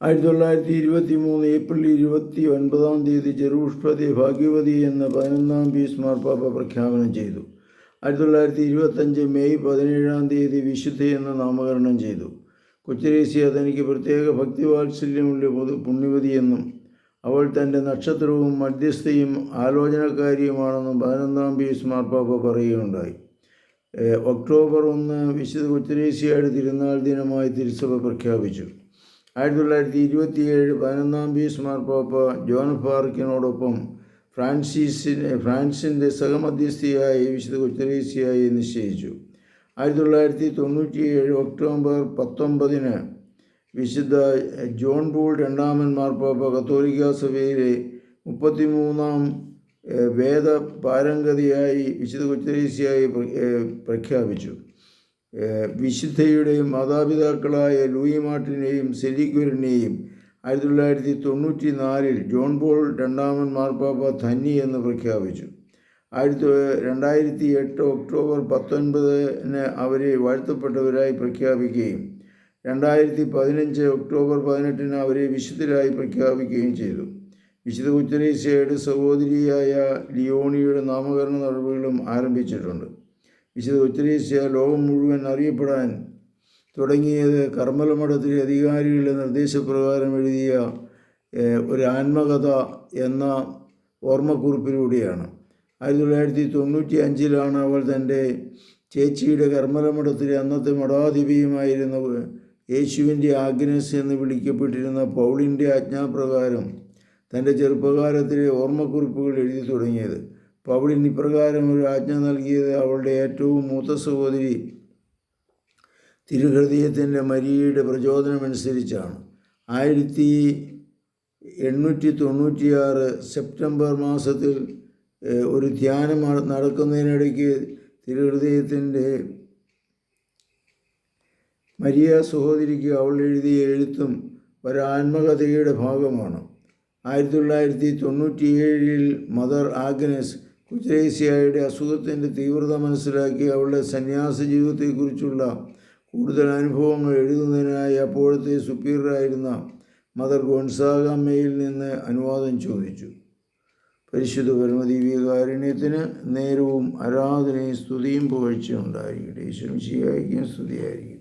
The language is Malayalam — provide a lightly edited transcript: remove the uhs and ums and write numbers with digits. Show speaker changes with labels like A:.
A: 1923 ഏപ്രിൽ 29 ജെറൂഷത്തെ ഭാഗ്യവതി എന്ന 11-ാം പീസ് മാർപ്പാപ്പ പ്രഖ്യാപനം ചെയ്തു. 1925 മെയ് 17 വിശുദ്ധ എന്ന് നാമകരണം ചെയ്തു. കൊച്ചുത്രേസ്യ തനിക്ക് പ്രത്യേക ഭക്തിവാത്സല്യമുള്ള പുണ്യവതിയെന്നും അവൾ തൻ്റെ നക്ഷത്രവും മധ്യസ്ഥയും ആലോചനക്കാരിയുമാണെന്നും 11-ാം പീസ് മാർപ്പാപ്പ പറയുകയുണ്ടായി. ഒക്ടോബർ 1 വിശുദ്ധ കൊച്ചുത്രേസ്യയുടെ തിരുനാൾ ദിനമായി തിരുസഭ പ്രഖ്യാപിച്ചു. 1927 11-ാം പീസ് മാർപ്പാപ്പ ജോൺ ഓഫ് ആർക്കിനോടൊപ്പം ഫ്രാൻസിൻ്റെ സഹമധ്യസ്ഥയായി വിശുദ്ധ കൊച്ചുത്രേസ്യയായി നിശ്ചയിച്ചു. 1997 ഒക്ടോബർ 19 വിശുദ്ധ ജോൺ പോൾ രണ്ടാമൻ മാർപ്പാപ്പ കത്തോലിക്ക സഭയിലെ 33-ാം വേദ പാരംഗതയായി വിശുദ്ധ കൊച്ചുത്രേസ്യയായി പ്രഖ്യാപിച്ചു. വിശുദ്ധയുടെ മാതാപിതാക്കളായ ലൂയി മാർട്ടിനെയും സെലിഗ്വറിനെയും 1994 ജോൺ പോൾ രണ്ടാമൻ മാർപ്പാപ്പ ധന്യ എന്ന് പ്രഖ്യാപിച്ചു. 2008 ഒക്ടോബർ 19 അവരെ വാഴ്ത്തപ്പെട്ടവരായി പ്രഖ്യാപിക്കുകയും 2015 ഒക്ടോബർ 18 അവരെ വിശുദ്ധരായി പ്രഖ്യാപിക്കുകയും ചെയ്തു. വിശുദ്ധ കൊച്ചുത്രേസ്യയുടെ സഹോദരിയായ ലിയോണിയുടെ നാമകരണ നടപടികളും ആരംഭിച്ചിട്ടുണ്ട്. വിശുദ്ധ കൊച്ചുത്രേസ്യ ലോകം മുഴുവൻ അറിയപ്പെടാൻ തുടങ്ങിയത് കർമ്മല മഠത്തിലെ അധികാരികളുടെ നിർദ്ദേശപ്രകാരം എഴുതിയ ഒരു ആത്മകഥ എന്ന ഓർമ്മക്കുറിപ്പിലൂടെയാണ്. 1995 അവൾ തൻ്റെ ചേച്ചിയുടെ കർമ്മല മഠത്തിലെ അന്നത്തെ മഠാധിപതിയുമായിരുന്ന യേശുവിൻ്റെ ആഗ്നസ് എന്ന് വിളിക്കപ്പെട്ടിരുന്ന പൗളിൻ്റെ ആജ്ഞാപ്രകാരം തൻ്റെ ചെറുപ്പകാലത്തിലെ ഓർമ്മക്കുറിപ്പുകൾ എഴുതി തുടങ്ങിയത്. പൗളിൻ ഇപ്രകാരം ഒരു ആജ്ഞ നൽകിയത് അവളുടെ ഏറ്റവും മൂത്ത സഹോദരി തിരുഹൃദയത്തിൻ്റെ മരിയയുടെ പ്രചോദനമനുസരിച്ചാണ്. 1896 സെപ്റ്റംബർ മാസത്തിൽ ഒരു ധ്യാനം നടക്കുന്നതിനിടയ്ക്ക് തിരുഹൃദയത്തിൻ്റെ മരിയ സഹോദരിക്ക് അവൾ എഴുതിയ എഴുത്തും ഒരാത്മകഥയുടെ ഭാഗമാണ്. 1997 മദർ ആഗ്നസ് കൊച്ചുത്രേസ്യയുടെ അസുഖത്തിൻ്റെ തീവ്രത മനസ്സിലാക്കി അവളുടെ സന്യാസ ജീവിതത്തെക്കുറിച്ചുള്ള കൂടുതൽ അനുഭവങ്ങൾ എഴുതുന്നതിനായി അപ്പോഴത്തെ സുപ്പീരിയറായിരുന്ന മദർ ഗോൺസാഗമ്മയിൽ നിന്ന് അനുവാദം ചോദിച്ചു. പരിശുദ്ധ പരമദിവ്യകാരുണ്യത്തിന് നേരവും ആരാധനയും സ്തുതിയും പുകഴ്ചയും ഉണ്ടായിരിക്കട്ടെ. ഈശോ മിശിഹായ്ക്കും സ്തുതിയായിരിക്കും.